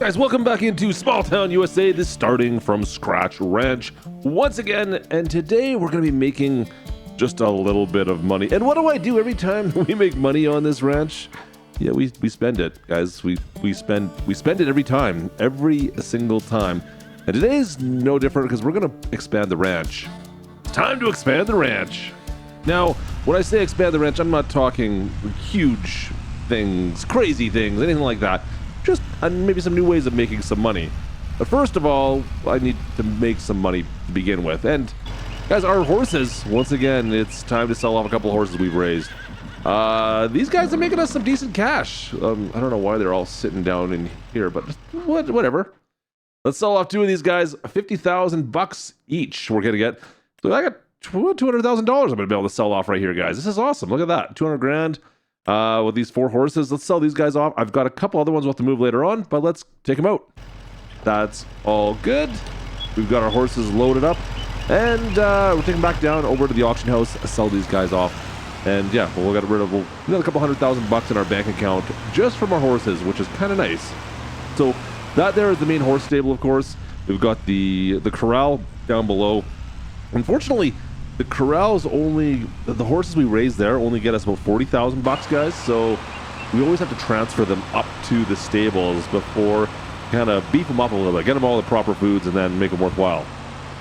Guys, welcome back into Small Town USA, this starting from scratch ranch once again, and today we're going to be making just a little bit of money. And what do I do every time we make money on this ranch? Yeah, we spend it, guys. We spend it every time, every single time. And today's no different because we're going to expand the ranch. It's time to expand the ranch. Now, when I say expand the ranch, I'm not talking huge things, crazy things, anything like that. Just maybe some new ways of making some money. But first of all, I need to make some money to begin with. And guys, our horses, once again, it's time to sell off a couple of horses we've raised. These guys are making us some decent cash. I don't know why they're all sitting down in here, but whatever. Let's sell off two of these guys, $50,000 each we're gonna get. So I got $200,000 I'm gonna be able to sell off right here, guys. This is awesome. Look at that, 200 grand. With these 4 horses, let's sell these guys off. I've got a couple other ones we'll have to move later on, but let's take them out. That's all good. We've got our horses loaded up, and we're taking them back down over to the auction house, sell these guys off. And yeah, we'll get rid of another couple $100,000 in our bank account just from our horses, which is kind of nice. So that there is the main horse stable, of course. We've got the corral down below. Unfortunately, the corrals the horses we raise there only get us about $40,000, guys. So we always have to transfer them up to the stables before kind of beef them up a little bit, get them all the proper foods, and then make them worthwhile.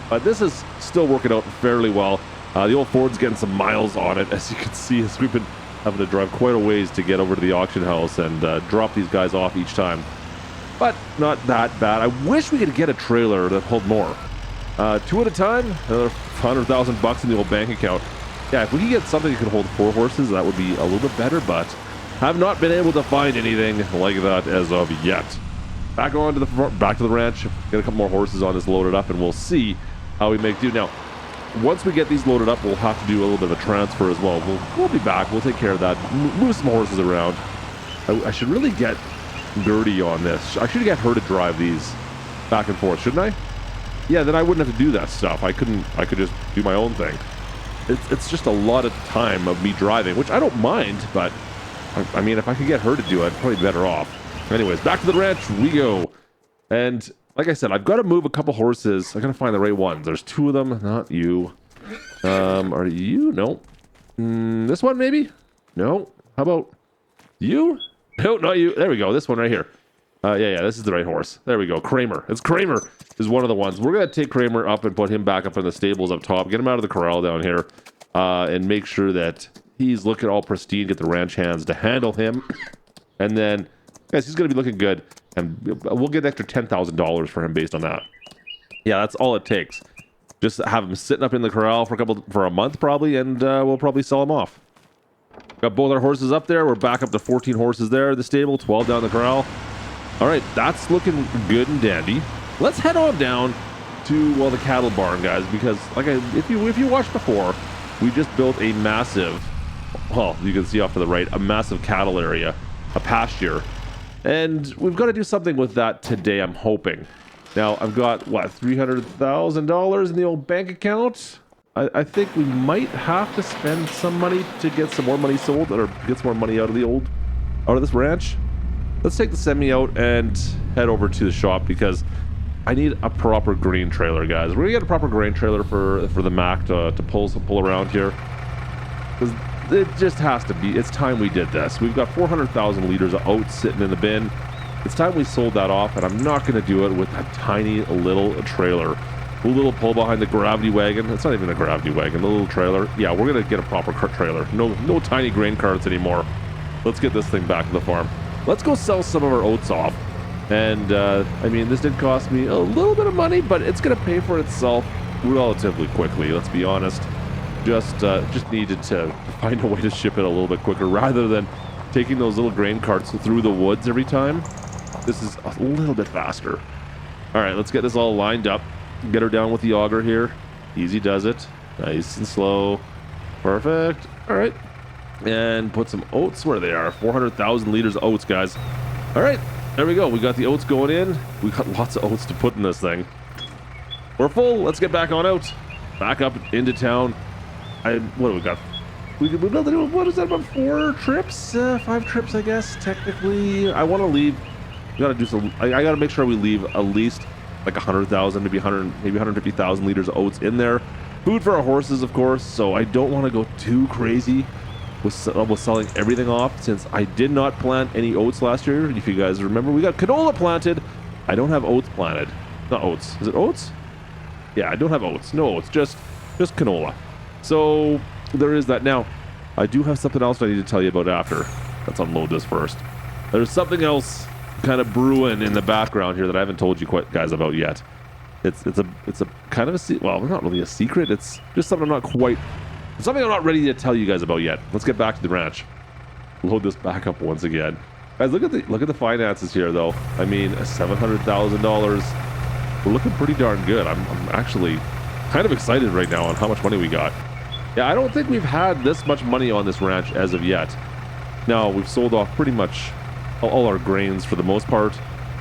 But this is still working out fairly well. The old Ford's getting some miles on it, as you can see, as we've been having to drive quite a ways to get over to the auction house and drop these guys off each time. But not that bad. I wish we could get a trailer that hold more. 2 at a time, another $100,000 in the old bank account. Yeah, if we could get something that could hold 4 horses, that would be a little bit better, but have not been able to find anything like that as of yet. Back to the ranch, get a couple more horses on this loaded up, and we'll see how we make do. Now, once we get these loaded up, we'll have to do a little bit of a transfer as well. We'll be back. We'll take care of that. Move some horses around. I should really get Gertie on this. I should get her to drive these back and forth, shouldn't I? Yeah, then I wouldn't have to do that stuff. I could just do my own thing. It's just a lot of time of me driving, which I don't mind, but I mean, if I could get her to do it, I'd probably be better off. Anyways, back to the ranch we go. And like I said, I've got to move a couple horses. I gotta find the right ones. There's 2 of them, not you. Are you? No. This one maybe? No. How about you? No, not you. There we go. This one right here. Yeah, this is the right horse. There we go. Kramer. It's Kramer is one of the ones. We're going to take Kramer up and put him back up in the stables up top. Get him out of the corral down here. And make sure that he's looking all pristine. Get the ranch hands to handle him. And then, guys, he's going to be looking good. And we'll get an extra $10,000 for him based on that. Yeah, that's all it takes. Just have him sitting up in the corral for a month probably. And we'll probably sell him off. Got both our horses up there. We're back up to 14 horses there in the stable. 12 down the corral. All right, that's looking good and dandy. Let's head on down to, well, the cattle barn, guys, because if you watched before, we just built a massive, well, you can see off to the right, a massive cattle area, a pasture, and we've got to do something with that today, I'm hoping. Now, I've got, what, $300,000 in the old bank account? I think we might have to spend some money to get some more money sold, or get some more money out of this ranch. Let's take the semi out and head over to the shop because I need a proper grain trailer, guys. We're gonna get a proper grain trailer for the Mac to pull around here, because it just has to be. It's time we did this. We've got 400,000 liters of oats sitting in the bin. It's time we sold that off, and I'm not gonna do it with that tiny little trailer. A little pull behind the gravity wagon. It's not even a gravity wagon, a little trailer. Yeah, we're gonna get a proper trailer. No tiny grain carts anymore. Let's get this thing back to the farm. Let's go sell some of our oats off. And, I mean, this did cost me a little bit of money, but it's going to pay for itself relatively quickly, let's be honest. Just needed to find a way to ship it a little bit quicker rather than taking those little grain carts through the woods every time. This is a little bit faster. All right, let's get this all lined up. Get her down with the auger here. Easy does it. Nice and slow. Perfect. All right. And put some oats where they are. 400,000 liters of oats, guys. All right, there we go. We got the oats going in. We got lots of oats to put in this thing. We're full. Let's get back on out. Back up into town. What do we got? What is that, about 4 trips? 5 trips, I guess, technically. I want to leave We gotta do some. I gotta make sure we leave at least like 100,000, maybe 150,000 liters of oats in there. Food for our horses, of course. So I don't want to go too crazy with selling everything off, since I did not plant any oats last year. If you guys remember, we got canola planted. I don't have oats planted. Not oats. Is it oats? Yeah, I don't have oats. No oats. Just canola. So there is that. Now, I do have something else I need to tell you about after. Let's unload this first. There's something else kind of brewing in the background here that I haven't told you guys about yet. It's a kind of a well, not really a secret. It's just something I'm not ready to tell you guys about yet. Let's get back to the ranch. Load this back up once again. Guys, look at the finances here, though. I mean, $700,000. We're looking pretty darn good. I'm actually kind of excited right now on how much money we got. Yeah, I don't think we've had this much money on this ranch as of yet. Now, we've sold off pretty much all our grains for the most part.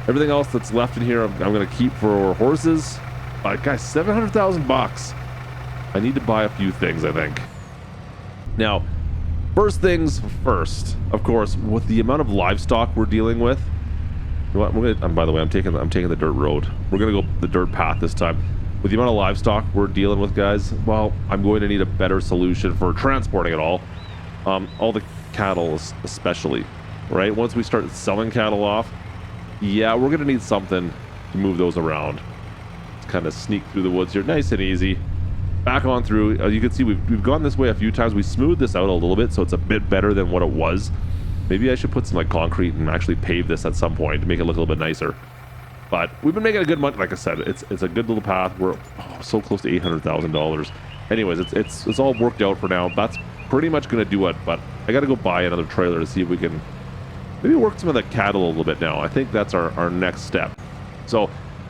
Everything else that's left in here, I'm going to keep for horses. Guys, $700,000. I need to buy a few things, I think. Now, first things first, of course, with the amount of livestock we're dealing with. You know what? By the way, I'm taking the dirt road. We're gonna go the dirt path this time. With the amount of livestock we're dealing with, guys, well, I'm going to need a better solution for transporting it all. All the cattle, especially, right? Once we start selling cattle off, yeah, we're gonna need something to move those around. Let's kind of sneak through the woods here, nice and easy. Back on through. You can see we've gone this way a few times. We smoothed this out a little bit, so it's a bit better than what it was. Maybe I should put some like concrete and actually pave this at some point to make it look a little bit nicer. But we've been making a good money. Like I said, it's a good little path. We're so close to $800,000. Anyways, it's all worked out for now. That's pretty much gonna do it. But I got to go buy another trailer to see if we can maybe work some of the cattle a little bit now. I think that's our next step. So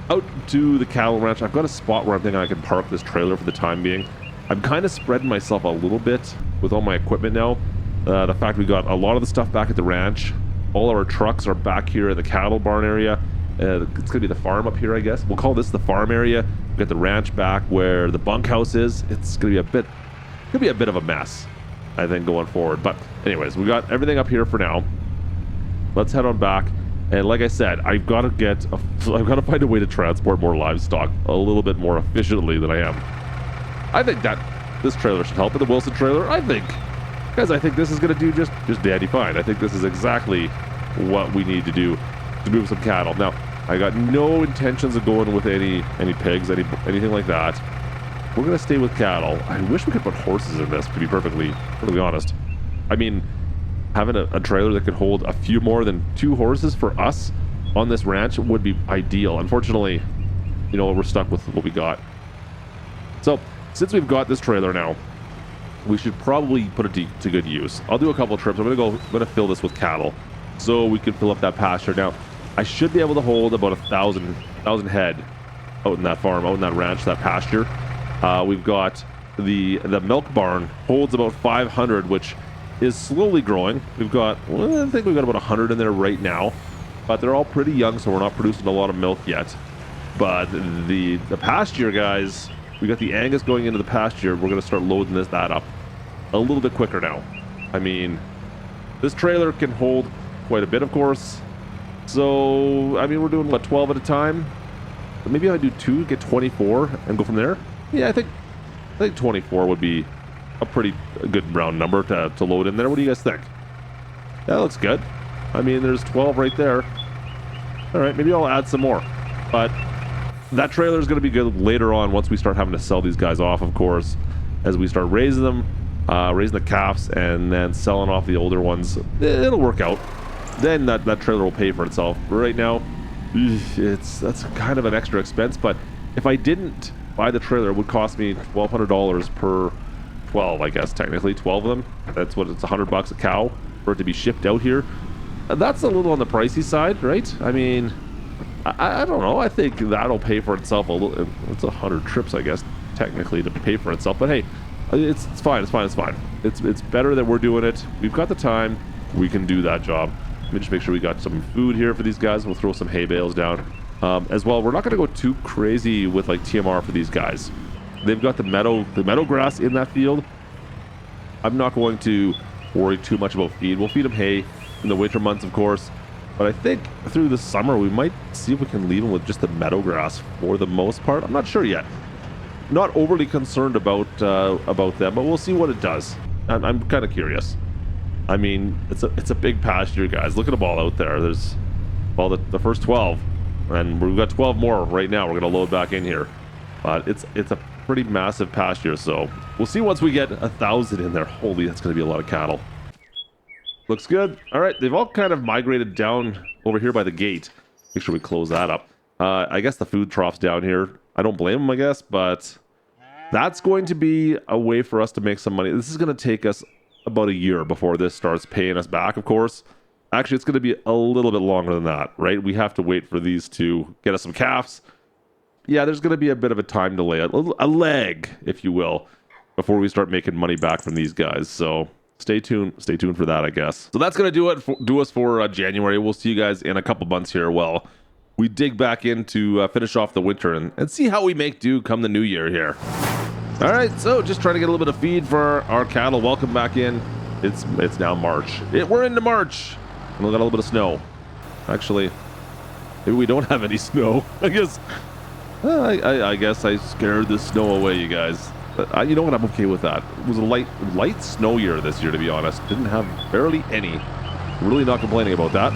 out to the cattle ranch. I've got a spot where I'm thinking I can park this trailer for the time being. I'm kind of spreading myself a little bit with all my equipment now. The fact we got a lot of the stuff back at the ranch. All our trucks are back here in the cattle barn area. It's gonna be the farm up here, I guess. We'll call this the farm area. We've got the ranch back where the bunkhouse is. It's gonna be a bit of a mess, I think, going forward. But anyways, we got everything up here for now. Let's head on back. And like I said, I've got to find a way to transport more livestock a little bit more efficiently than I am. I think that this trailer should help. The Wilson trailer, I think this is going to do just dandy fine. I think this is exactly what we need to do to move some cattle. Now, I got no intentions of going with any pigs, anything like that. We're going to stay with cattle. I wish we could put horses in this, to be perfectly honest. I mean, having a trailer that could hold a few more than 2 horses for us on this ranch would be ideal. Unfortunately, you know, we're stuck with what we got. So since we've got this trailer now, we should probably put it to good use. I'll do a couple trips. I'm gonna fill this with cattle so we can fill up that pasture. Now, I should be able to hold about 1,000 head out in that farm, out in that ranch, that pasture. We've got the milk barn holds about 500, which is slowly growing. I think we've got about 100 in there right now, but they're all pretty young, so we're not producing a lot of milk yet. But the pasture, guys, we got the Angus going into the pasture. We're going to start loading that up a little bit quicker now. I mean, this trailer can hold quite a bit, of course. So, I mean, we're doing, what, 12 at a time? But maybe I do 2, get 24, and go from there? Yeah, I think 24 would be a pretty good round number to load in there. What do you guys think? That looks good. I mean, there's 12 right there. All right, maybe I'll add some more. But that trailer is going to be good later on once we start having to sell these guys off, of course, as we start raising them, raising the calves, and then selling off the older ones. It'll work out. Then that trailer will pay for itself. But right now, that's kind of an extra expense. But if I didn't buy the trailer, it would cost me $1,200 per 12, I guess, technically 12 of them. That's what it's $100 a cow for it to be shipped out here. That's a little on the pricey side, right? I mean, I don't know. I think that'll pay for itself a little. It's 100 trips, I guess, technically, to pay for itself. But hey, it's fine. It's better that we're doing it. We've got the time. We can do that job. Let me just make sure we got some food here for these guys. We'll throw some hay bales down as well. We're not going to go too crazy with like TMR for these guys. They've got the meadow grass in that field. I'm not going to worry too much about feed. We'll feed them hay in the winter months, of course. But I think through the summer, we might see if we can leave them with just the meadow grass for the most part. I'm not sure yet. Not overly concerned about them, but we'll see what it does. I'm kind of curious. I mean, it's a big pasture, guys. Look at them all out there. There's, well, the first 12, and we've got 12 more right now. We're going to load back in here. But it's a pretty massive pasture, so we'll see once we get 1,000 in there. Holy, that's going to be a lot of cattle. Looks good. All right, they've all kind of migrated down over here by the gate. Make sure we close that up. I guess the food trough's down here. I don't blame them, I guess, but that's going to be a way for us to make some money. This is going to take us about a year before this starts paying us back, of course. Actually, it's going to be a little bit longer than that, right? We have to wait for these to get us some calves. Yeah, there's going to be a bit of a time delay, a lag, if you will, before we start making money back from these guys. So stay tuned for that, I guess. So that's going to do us for January. We'll see you guys in a couple months here. Well, we dig back in to finish off the winter and see how we make do come the new year here. All right, so just trying to get a little bit of feed for our cattle. Welcome back in. It's now March. We're into March, and we got a little bit of snow. Actually, maybe we don't have any snow. I guess I scared the snow away, you guys. But you know what? I'm okay with that. It was a light snow year this year, to be honest. Didn't have barely any. Really not complaining about that.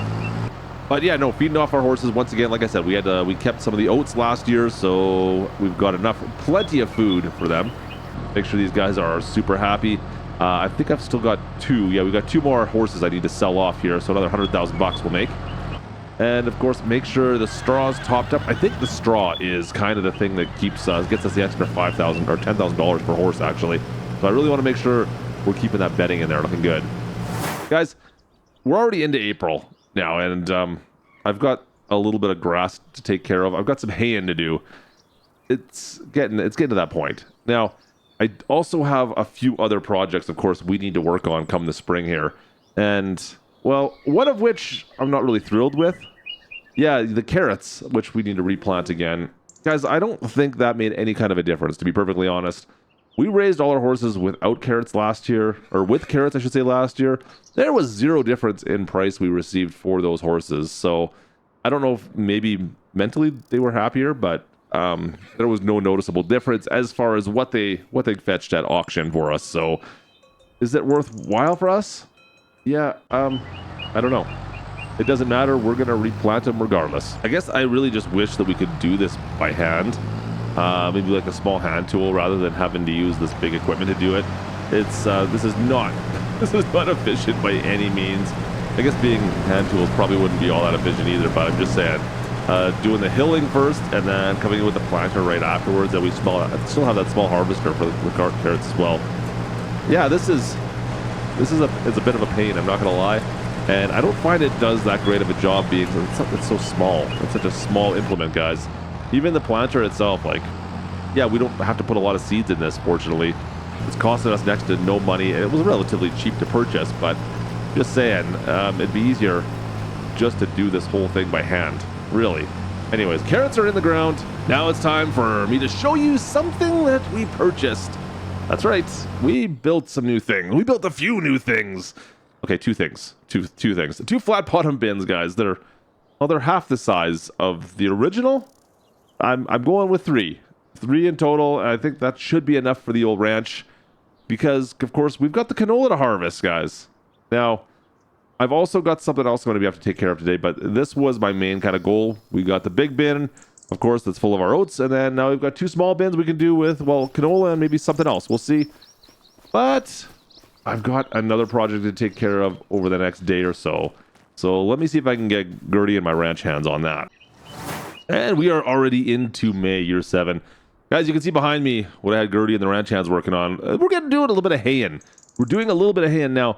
But yeah, no, feeding off our horses once again. Like I said, we kept some of the oats last year, so we've got plenty of food for them. Make sure these guys are super happy. I think I've still got 2. Yeah, we got 2 more horses I need to sell off here, so another $100,000 we'll make. And of course, make sure the straw's topped up. I think the straw is kind of the thing that gets us the extra $5,000 or $10,000 per horse, actually. So I really want to make sure we're keeping that bedding in there looking good, guys. We're already into April now, and I've got a little bit of grass to take care of. I've got some haying to do. It's getting to that point. Now, I also have a few other projects, of course, we need to work on come the spring here. And, well, one of which I'm not really thrilled with. Yeah, the carrots, which we need to replant again. Guys, I don't think that made any kind of a difference, to be perfectly honest. We raised all our horses without carrots last year, or with carrots, I should say, last year. There was 0 difference in price we received for those horses. So I don't know if maybe mentally they were happier, but there was no noticeable difference as far as what they fetched at auction for us. So is it worthwhile for us? Yeah, I don't know. It doesn't matter. We're going to replant them regardless. I guess I really just wish that we could do this by hand. Maybe like a small hand tool rather than having to use this big equipment to do it. This is not efficient by any means. I guess being hand tools probably wouldn't be all that efficient either, but I'm just saying, doing the hilling first and then coming in with the planter right afterwards. That we still have that small harvester for the carrots as well. Yeah, it's a bit of a pain, I'm not gonna lie, and I don't find it does that great of a job being it's so small. It's such a small implement, guys. Even the planter itself, like, yeah, we don't have to put a lot of seeds in this, fortunately. It's costing us next to no money, and it was relatively cheap to purchase, but just saying, it'd be easier just to do this whole thing by hand, really. Anyways, carrots are in the ground. Now it's time for me to show you something that we purchased. That's right, we built some new things. We built a few new things. Okay, 2 things. Two things. 2 flat bottom bins, guys. They're half the size of the original. I'm going with 3 in total. I think that should be enough for the old ranch because, of course, we've got the canola to harvest, guys. Now, I've also got something else I'm going to have to take care of today, but this was my main kind of goal. We got the big bin, of course, that's full of our oats, and then now we've got 2 small bins we can do with, well, canola and maybe something else. We'll see. But I've got another project to take care of over the next day or so. So let me see if I can get Gertie and my ranch hands on that. And we are already into May, year 7. Guys, you can see behind me what I had Gertie and the ranch hands working on. We're going to do a little bit of haying. We're doing a little bit of haying now.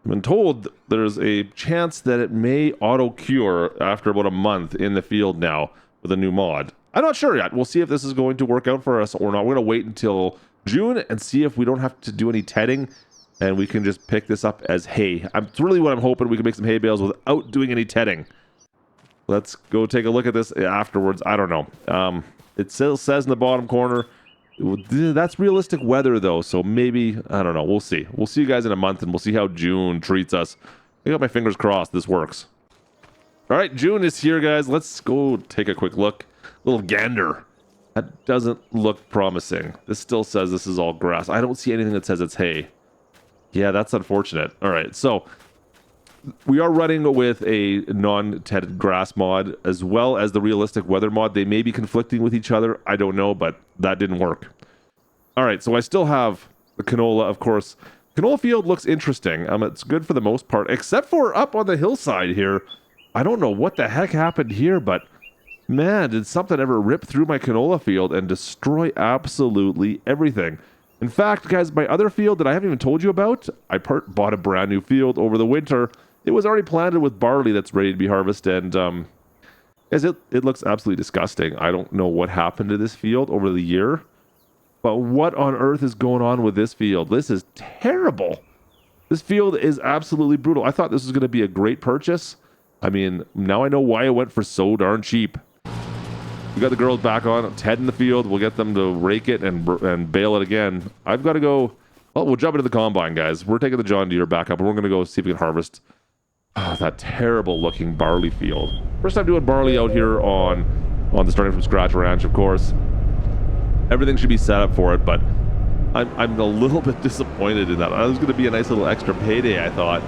I've been told there's a chance that it may auto-cure after about a month in the field now with a new mod. I'm not sure yet. We'll see if this is going to work out for us or not. We're going to wait until June and see if we don't have to do any tedding and we can just pick this up as hay. It's really what I'm hoping. We can make some hay bales without doing any tedding. Let's go take a look at this afterwards. I don't know. It still says in the bottom corner, that's realistic weather though, so maybe, I don't know, we'll see. We'll see you guys in a month and we'll see how June treats us. I got my fingers crossed this works. All right, June is here, guys. Let's go take a quick look. Little gander. That doesn't look promising. This still says this is all grass. I don't see anything that says it's hay. Yeah, that's unfortunate. All right, so we are running with a non-tented grass mod as well as the realistic weather mod. They may be conflicting with each other. I don't know, but that didn't work. All right, so I still have the canola, of course. Canola field looks interesting. It's good for the most part, except for up on the hillside here. I don't know what the heck happened here, but man, did something ever rip through my canola field and destroy absolutely everything. In fact, guys, my other field that I haven't even told you about, I bought a brand new field over the winter. It was already planted with barley that's ready to be harvested, and it looks absolutely disgusting. I don't know what happened to this field over the year, but what on earth is going on with this field? This is terrible. This field is absolutely brutal. I thought this was going to be a great purchase. I mean, now I know why it went for so darn cheap. We got the girls back on. Ted in the field. We'll get them to rake it and bale it again. I've got to go. Well, we'll jump into the combine, guys. We're taking the John Deere back up, and we're going to go see if we can harvest that terrible-looking barley field. First time doing barley out here on the Starting From Scratch Ranch, of course. Everything should be set up for it, but I'm a little bit disappointed in that. That was going to be a nice little extra payday, I thought.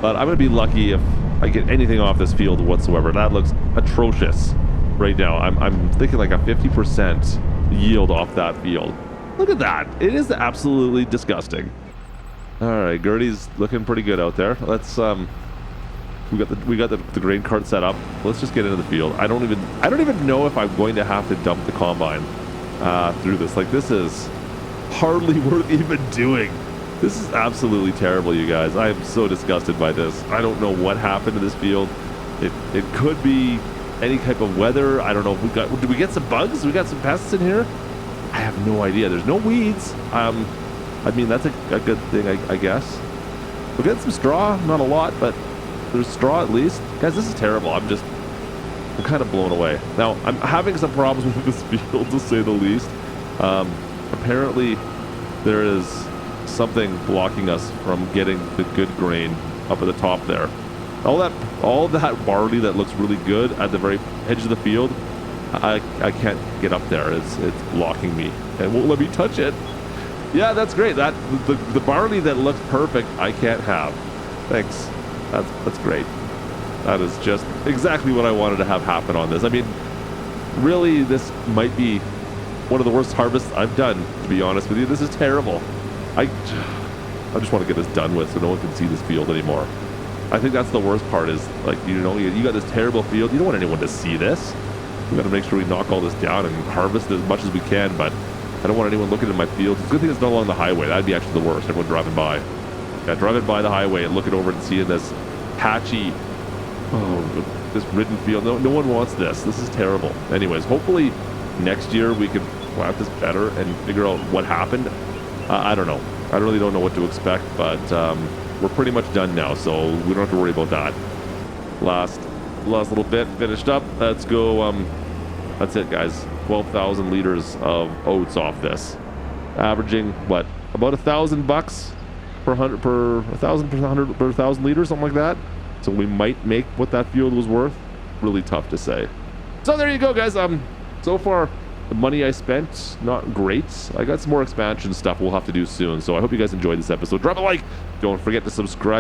But I'm going to be lucky if I get anything off this field whatsoever. That looks atrocious right now. I'm thinking like a 50% yield off that field. Look at that. It is absolutely disgusting. All right, Gertie's looking pretty good out there. Let's we got the grain cart set up. Let's just get into the field. I don't even know if I'm going to have to dump the combine through this. Like, this is hardly worth even doing. This is absolutely terrible, you guys. I am so disgusted by this. I don't know what happened to this field. It could be any type of weather. I don't know. Did we get some bugs? We got some pests in here? I have no idea. There's no weeds. I mean, that's a good thing, I guess. We'll get some straw. Not a lot, but there's straw at least. Guys, this is terrible. I'm kind of blown away. Now, I'm having some problems with this field, to say the least. Apparently, there is something blocking us from getting the good grain up at the top there. All that barley that looks really good at the very edge of the field, I can't get up there. It's blocking me and won't let me touch it. Yeah, that's great. That the barley that looks perfect, I can't have. Thanks. That's great. That is just exactly what I wanted to have happen on this. I mean, really, this might be one of the worst harvests I've done, to be honest with you. This is terrible. I just want to get this done with so no one can see this field anymore. I think that's the worst part is, like, you got this terrible field. You don't want anyone to see this. We got to make sure we knock all this down and harvest as much as we can, but I don't want anyone looking at my field. It's a good thing it's not along the highway. That'd be actually the worst, everyone driving by. Yeah, driving by the highway and looking over and seeing this patchy, this ridden field. No one wants this. This is terrible. Anyways, hopefully next year we can plant this better and figure out what happened. I don't know. I really don't know what to expect, but we're pretty much done now, so we don't have to worry about that. Last little bit finished up. Let's go. That's it, guys. 12,000 liters of oats off this, averaging what, about $1,000 per 1,000 liters, something like that. So we might make what that field was worth. Really tough to say. So there you go, guys. So far, the money I spent, not great. I got some more expansion stuff we'll have to do soon. So I hope you guys enjoyed this episode. Drop a like. Don't forget to subscribe.